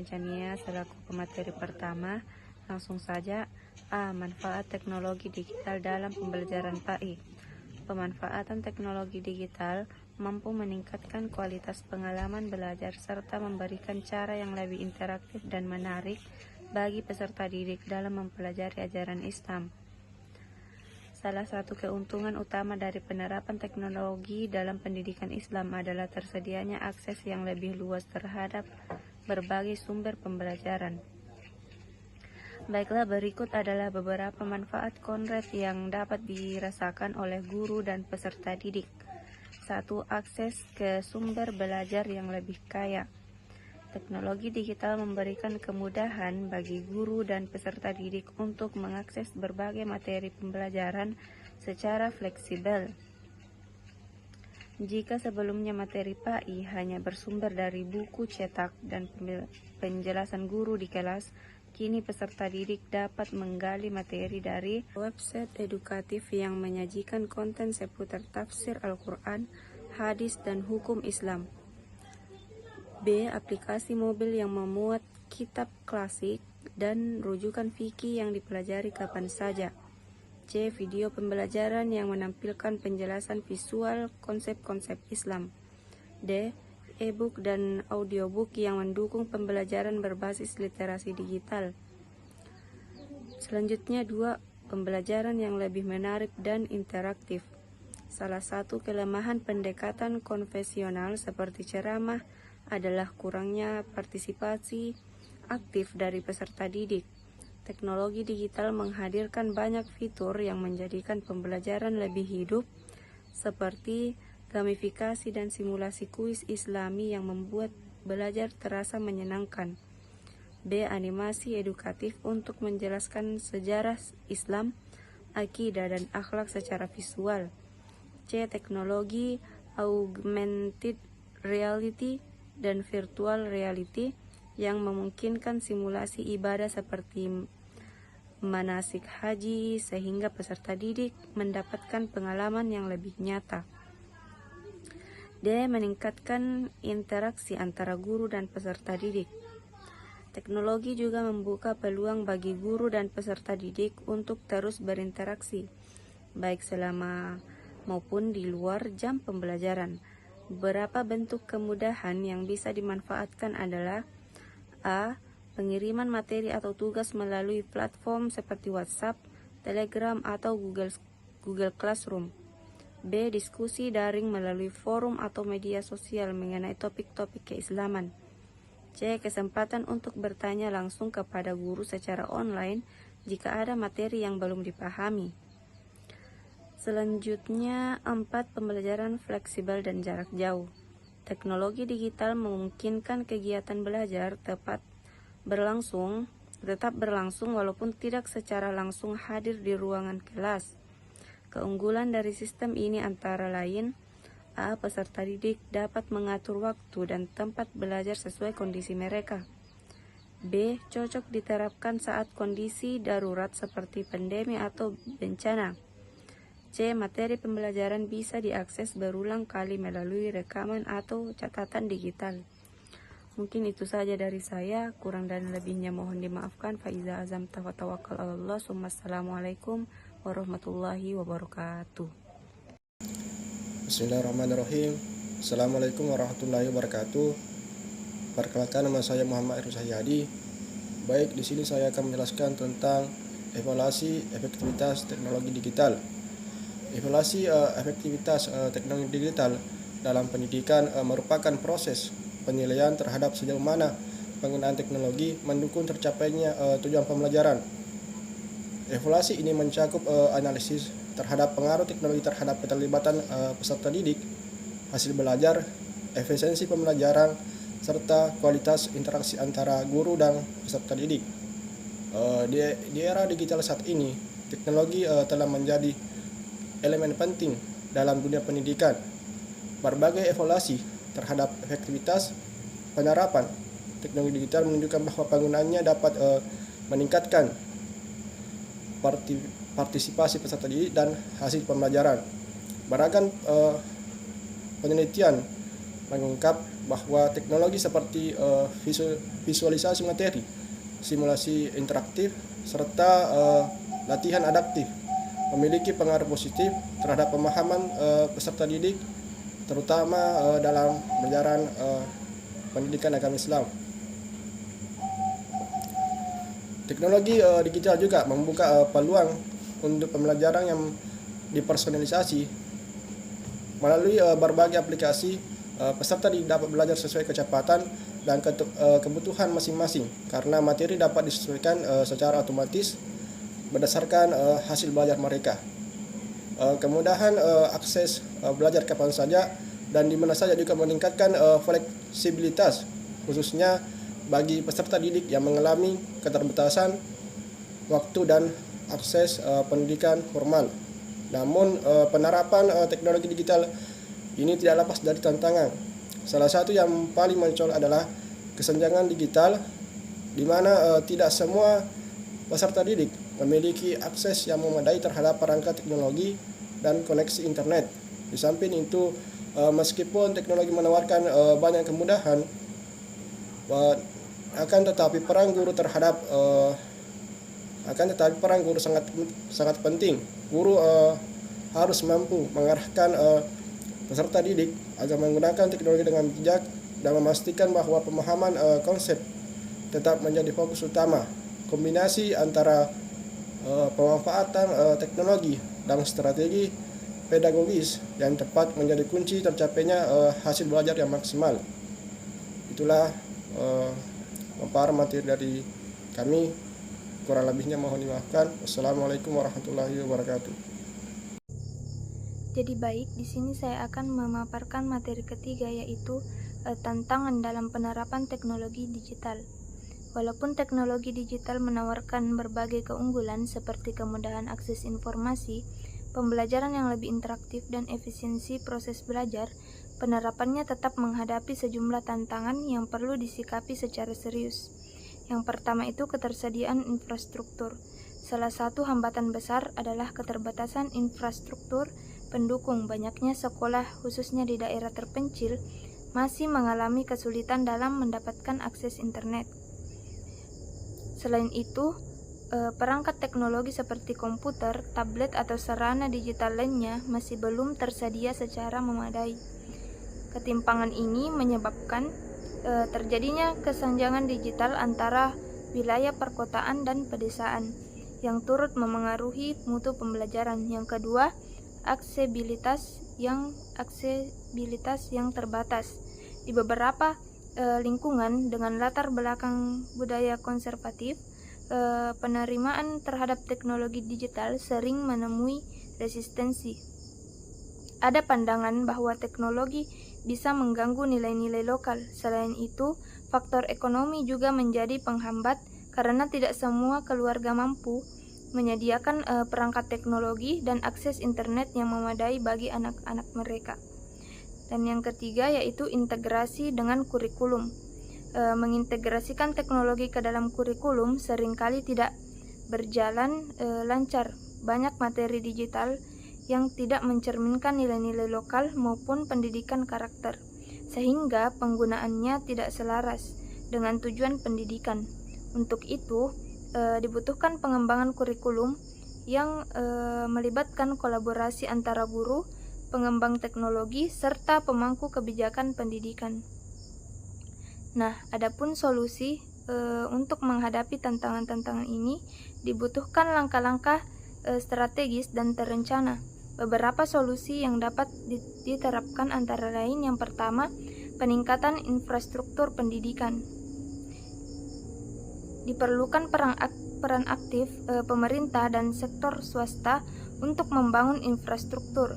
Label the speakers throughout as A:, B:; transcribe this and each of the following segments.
A: Chania selaku pemateri pertama. Langsung saja. A. Manfaat teknologi digital dalam pembelajaran PAI. Pemanfaatan teknologi digital mampu meningkatkan kualitas pengalaman belajar serta memberikan cara yang lebih interaktif dan menarik bagi peserta didik dalam mempelajari ajaran Islam. Salah satu keuntungan utama dari penerapan teknologi dalam pendidikan Islam adalah tersedianya akses yang lebih luas terhadap berbagai sumber pembelajaran. Baiklah, berikut adalah beberapa manfaat konkret yang dapat dirasakan oleh guru dan peserta didik. 1. Akses ke sumber belajar yang lebih kaya. Teknologi digital memberikan kemudahan bagi guru dan peserta didik untuk mengakses berbagai materi pembelajaran secara fleksibel. Jika sebelumnya materi PAI hanya bersumber dari buku cetak dan penjelasan guru di kelas, kini peserta didik dapat menggali materi dari website edukatif yang menyajikan konten seputar tafsir Al-Quran, hadis, dan hukum Islam. B. Aplikasi mobil yang memuat kitab klasik dan rujukan fikih yang dipelajari kapan saja. C. Video pembelajaran yang menampilkan penjelasan visual konsep-konsep Islam. D. E-book dan audiobook yang mendukung pembelajaran berbasis literasi digital. Selanjutnya 2. Pembelajaran yang lebih menarik dan interaktif. Salah satu kelemahan pendekatan konvensional seperti ceramah adalah kurangnya partisipasi aktif dari peserta didik. Teknologi digital menghadirkan banyak fitur yang menjadikan pembelajaran lebih hidup, seperti gamifikasi dan simulasi kuis Islami yang membuat belajar terasa menyenangkan. B. Animasi edukatif untuk menjelaskan sejarah Islam, akidah, dan akhlak secara visual. C. Teknologi augmented reality dan virtual reality yang memungkinkan simulasi ibadah seperti manasik haji sehingga peserta didik mendapatkan pengalaman yang lebih nyata. D. Meningkatkan interaksi antara guru dan peserta didik. Teknologi juga membuka peluang bagi guru dan peserta didik untuk terus berinteraksi, baik selama maupun di luar jam pembelajaran. Beberapa bentuk kemudahan yang bisa dimanfaatkan adalah A. Pengiriman materi atau tugas melalui platform seperti WhatsApp, Telegram, atau Google Classroom. B. Diskusi daring melalui forum atau media sosial mengenai topik-topik keislaman. C. Kesempatan untuk bertanya langsung kepada guru secara online jika ada materi yang belum dipahami. Selanjutnya 4. Pembelajaran fleksibel dan jarak jauh. Teknologi digital memungkinkan kegiatan belajar tetap berlangsung walaupun tidak secara langsung hadir di ruangan kelas. Keunggulan dari sistem ini antara lain: A. Peserta didik dapat mengatur waktu dan tempat belajar sesuai kondisi mereka. B. Cocok diterapkan saat kondisi darurat seperti pandemi atau bencana. C. Materi pembelajaran bisa diakses berulang kali melalui rekaman atau catatan digital. Mungkin itu saja dari saya, kurang dan lebihnya mohon dimaafkan. Faiza azam tawakkal Allah. Assalamualaikum warahmatullahi wabarakatuh.
B: Bismillahirrahmanirrahim. Assalamualaikum warahmatullahi wabarakatuh. Perkenalkan, nama saya Muhammad Irus Haryadi. Baik, di sini saya akan menjelaskan tentang evaluasi efektivitas teknologi digital. Evaluasi efektivitas teknologi digital dalam pendidikan merupakan proses penilaian terhadap sejauh mana penggunaan teknologi mendukung tercapainya tujuan pembelajaran. Evaluasi ini mencakup analisis terhadap pengaruh teknologi terhadap keterlibatan peserta didik, hasil belajar, efisiensi pembelajaran, serta kualitas interaksi antara guru dan peserta didik. Di era digital saat ini, teknologi telah menjadi elemen penting dalam dunia pendidikan. Berbagai evaluasi terhadap efektivitas penerapan teknologi digital menunjukkan bahwa penggunaannya dapat meningkatkan partisipasi peserta didik dan hasil pembelajaran. Beragam penelitian mengungkap bahwa teknologi seperti visualisasi materi, simulasi interaktif, serta latihan adaptif memiliki pengaruh positif terhadap pemahaman peserta didik, terutama dalam pelajaran pendidikan agama Islam. Teknologi digital juga membuka peluang untuk pembelajaran yang dipersonalisasi melalui berbagai aplikasi. Peserta dapat belajar sesuai kecepatan dan kebutuhan masing-masing karena materi dapat disesuaikan secara otomatis berdasarkan hasil belajar mereka. Kemudahan akses belajar kapan saja dan di mana saja juga meningkatkan fleksibilitas, khususnya bagi peserta didik yang mengalami keterbatasan waktu dan akses pendidikan formal. Namun penerapan teknologi digital ini tidak lepas dari tantangan. Salah satu yang paling mencolok adalah kesenjangan digital, di mana tidak semua peserta didik memiliki akses yang memadai terhadap perangkat teknologi dan koneksi internet. Di samping itu, meskipun teknologi menawarkan banyak kemudahan, akan tetapi peran guru sangat penting. Guru harus mampu mengarahkan peserta didik agar menggunakan teknologi dengan bijak dan memastikan bahwa pemahaman konsep tetap menjadi fokus utama. Kombinasi antara pemanfaatan teknologi dan strategi pedagogis yang tepat menjadi kunci tercapainya hasil belajar yang maksimal. Itulah paparan materi dari kami. Kurang lebihnya mohon dimaafkan. Wassalamualaikum warahmatullahi wabarakatuh.
A: Jadi baik, di sini saya akan memaparkan materi ketiga, yaitu tantangan dalam penerapan teknologi digital. Walaupun teknologi digital menawarkan berbagai keunggulan seperti kemudahan akses informasi, pembelajaran yang lebih interaktif dan efisiensi proses belajar, penerapannya tetap menghadapi sejumlah tantangan yang perlu disikapi secara serius. Yang pertama itu ketersediaan infrastruktur. Salah satu hambatan besar adalah keterbatasan infrastruktur pendukung. Banyaknya sekolah, khususnya di daerah terpencil, masih mengalami kesulitan dalam mendapatkan akses internet. Selain itu, perangkat teknologi seperti komputer, tablet, atau sarana digital lainnya masih belum tersedia secara memadai. Ketimpangan ini menyebabkan terjadinya kesenjangan digital antara wilayah perkotaan dan pedesaan, yang turut memengaruhi mutu pembelajaran. Yang kedua, aksesibilitas yang terbatas. Di beberapa lingkungan dengan latar belakang budaya konservatif, penerimaan terhadap teknologi digital sering menemui resistensi. Ada pandangan bahwa teknologi bisa mengganggu nilai-nilai lokal. Selain itu, faktor ekonomi juga menjadi penghambat karena tidak semua keluarga mampu menyediakan perangkat teknologi dan akses internet yang memadai bagi anak-anak mereka. Dan yang ketiga yaitu integrasi dengan kurikulum. Mengintegrasikan teknologi ke dalam kurikulum seringkali tidak berjalan lancar. Banyak materi digital yang tidak mencerminkan nilai-nilai lokal maupun pendidikan karakter, sehingga penggunaannya tidak selaras dengan tujuan pendidikan. Untuk itu, dibutuhkan pengembangan kurikulum yang melibatkan kolaborasi antara guru, pengembang teknologi, serta pemangku kebijakan pendidikan. Nah, adapun solusi untuk menghadapi tantangan-tantangan ini dibutuhkan langkah-langkah strategis dan terencana. Beberapa solusi yang dapat diterapkan antara lain: yang pertama, peningkatan infrastruktur pendidikan. Diperlukan peran aktif pemerintah dan sektor swasta untuk membangun infrastruktur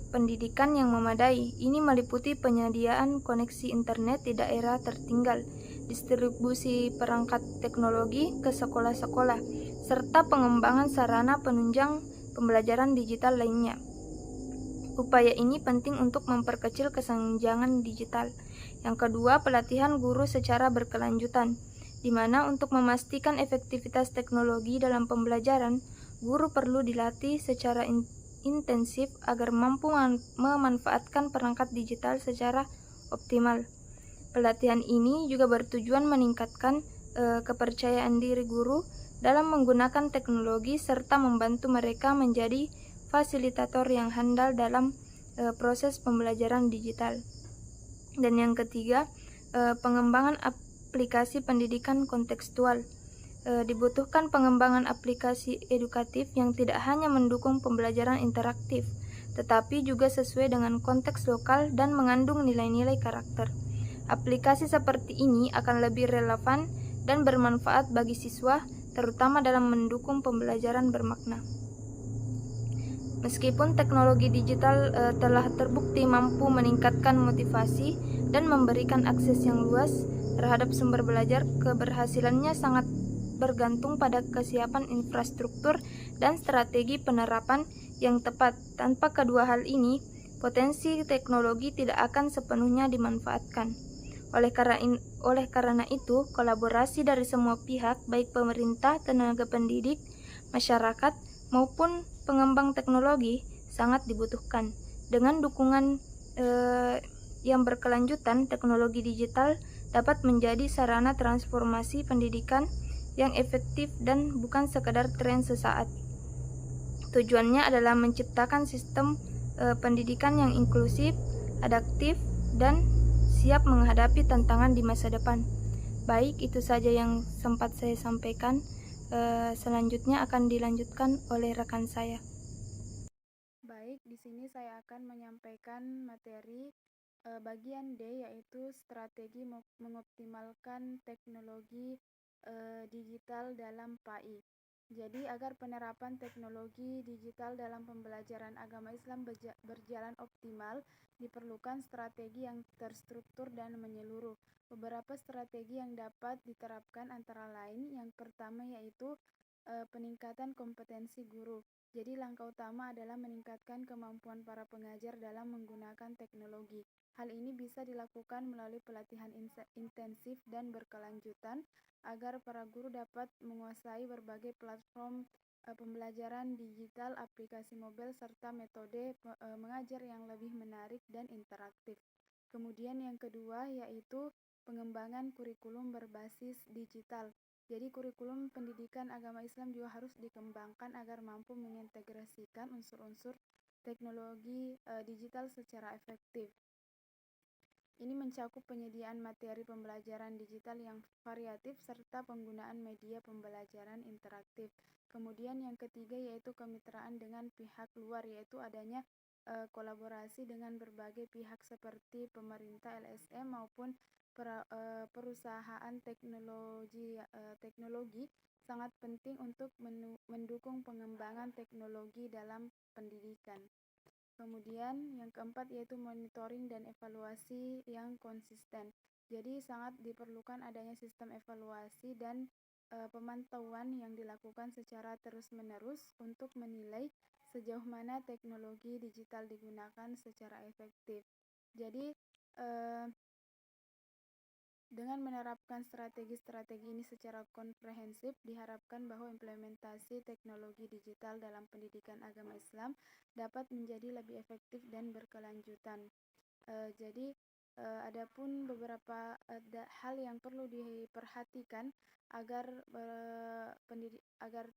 A: pendidikan yang memadai. Ini meliputi penyediaan koneksi internet di daerah tertinggal, distribusi perangkat teknologi ke sekolah-sekolah, serta pengembangan sarana penunjang pembelajaran digital lainnya. Upaya ini penting untuk memperkecil kesenjangan digital. Yang kedua, pelatihan guru secara berkelanjutan, di mana untuk memastikan efektivitas teknologi dalam pembelajaran, guru perlu dilatih secara intensif agar mampu memanfaatkan perangkat digital secara
C: optimal. Pelatihan ini juga bertujuan meningkatkan kepercayaan diri guru dalam menggunakan teknologi serta membantu mereka menjadi fasilitator yang handal dalam proses pembelajaran digital. Dan yang ketiga, pengembangan aplikasi pendidikan kontekstual. Dibutuhkan pengembangan aplikasi edukatif yang tidak hanya mendukung pembelajaran interaktif, tetapi juga sesuai dengan konteks lokal dan mengandung nilai-nilai karakter. Aplikasi seperti ini akan lebih relevan dan bermanfaat bagi siswa, terutama dalam mendukung pembelajaran bermakna. Meskipun teknologi digital telah terbukti mampu meningkatkan motivasi dan memberikan akses yang luas terhadap sumber belajar, keberhasilannya sangat bergantung pada kesiapan infrastruktur dan strategi penerapan yang tepat. Tanpa kedua hal ini, potensi teknologi tidak akan sepenuhnya dimanfaatkan. Oleh karena itu, kolaborasi dari semua pihak, baik pemerintah, tenaga pendidik, masyarakat, maupun pengembang teknologi, sangat dibutuhkan. Dengan dukungan yang berkelanjutan, teknologi digital dapat menjadi sarana transformasi pendidikan yang efektif dan bukan sekedar tren sesaat. Tujuannya adalah menciptakan sistem pendidikan yang inklusif, adaptif, dan siap menghadapi tantangan di masa depan. Baik, itu saja yang sempat saya sampaikan. Selanjutnya akan dilanjutkan oleh rekan saya.
D: Baik, di sini saya akan menyampaikan materi bagian D, yaitu strategi mengoptimalkan teknologi digital dalam PAI. Jadi, agar penerapan teknologi digital dalam pembelajaran agama Islam berjalan optimal, diperlukan strategi yang terstruktur dan menyeluruh. Beberapa strategi yang dapat diterapkan antara lain, yang pertama yaitu peningkatan kompetensi guru. Jadi langkah utama adalah meningkatkan kemampuan para pengajar dalam menggunakan teknologi. Hal ini bisa dilakukan melalui pelatihan intensif dan berkelanjutan agar para guru dapat menguasai berbagai platform pembelajaran digital, aplikasi mobile, serta metode mengajar yang lebih menarik dan interaktif. Kemudian yang kedua yaitu pengembangan kurikulum berbasis digital. Jadi kurikulum pendidikan agama Islam juga harus dikembangkan agar mampu mengintegrasikan unsur-unsur teknologi digital secara efektif. Ini mencakup penyediaan materi pembelajaran digital yang variatif serta penggunaan media pembelajaran interaktif. Kemudian yang ketiga yaitu kemitraan dengan pihak luar, yaitu adanya kolaborasi dengan berbagai pihak seperti pemerintah, LSM maupun perusahaan teknologi sangat penting untuk mendukung pengembangan teknologi dalam pendidikan. Kemudian yang keempat yaitu monitoring dan evaluasi yang konsisten. Jadi sangat diperlukan adanya sistem evaluasi dan pemantauan yang dilakukan secara terus-menerus untuk menilai sejauh mana teknologi digital digunakan secara efektif. Jadi dengan menerapkan strategi-strategi ini secara komprehensif, diharapkan bahwa implementasi teknologi digital dalam pendidikan agama Islam dapat menjadi lebih efektif dan berkelanjutan. Jadi, adapun beberapa hal yang perlu diperhatikan agar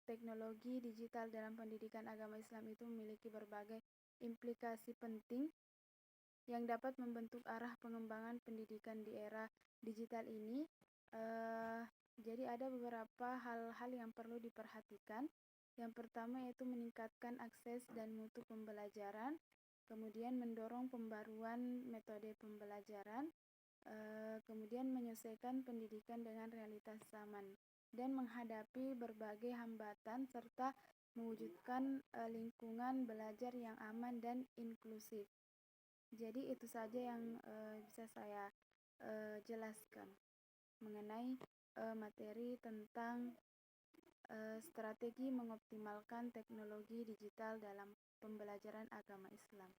D: teknologi digital dalam pendidikan agama Islam itu memiliki berbagai implikasi penting yang dapat membentuk arah pengembangan pendidikan di era digital ini. Jadi ada beberapa hal-hal yang perlu diperhatikan. Yang pertama yaitu meningkatkan akses dan mutu pembelajaran, kemudian mendorong pembaruan metode pembelajaran, kemudian menyesuaikan pendidikan dengan realitas zaman, dan menghadapi berbagai hambatan serta mewujudkan lingkungan belajar yang aman dan inklusif. Jadi itu saja yang bisa saya jelaskan mengenai materi tentang strategi mengoptimalkan teknologi digital dalam pembelajaran agama Islam.